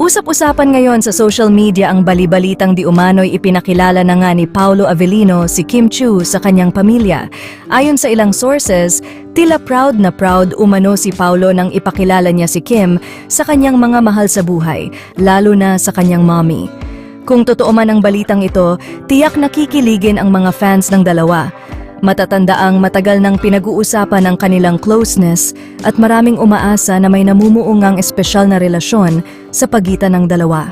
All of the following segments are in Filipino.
Usap-usapan ngayon sa social media ang bali-balitang di umano'y ipinakilala na nga ni Paolo Avellino si Kim Chiu sa kanyang pamilya. Ayon sa ilang sources, tila proud na proud umano si Paolo nang ipakilala niya si Kim sa kanyang mga mahal sa buhay, lalo na sa kanyang mommy. Kung totoo man ang balitang ito, tiyak nakikiligin ang mga fans ng dalawa. Matatandaang matagal nang pinag-uusapan ang kanilang closeness at maraming umaasa na may namumuungang espesyal na relasyon sa pagitan ng dalawa.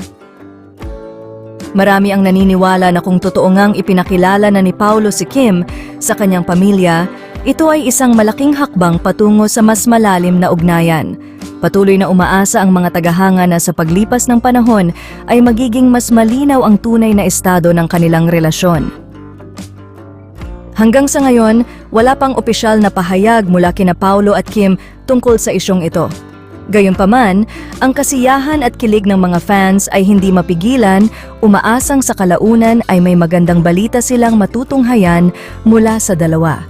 Marami ang naniniwala na kung totoo ngang ipinakilala na ni Paolo si Kim sa kanyang pamilya, ito ay isang malaking hakbang patungo sa mas malalim na ugnayan. Patuloy na umaasa ang mga tagahanga na sa paglipas ng panahon ay magiging mas malinaw ang tunay na estado ng kanilang relasyon. Hanggang sa ngayon, wala pang opisyal na pahayag mula kina Paolo at Kim tungkol sa isyong ito. Gayunpaman, ang kasiyahan at kilig ng mga fans ay hindi mapigilan, umaasang sa kalaunan ay may magandang balita silang matutunghayan mula sa dalawa.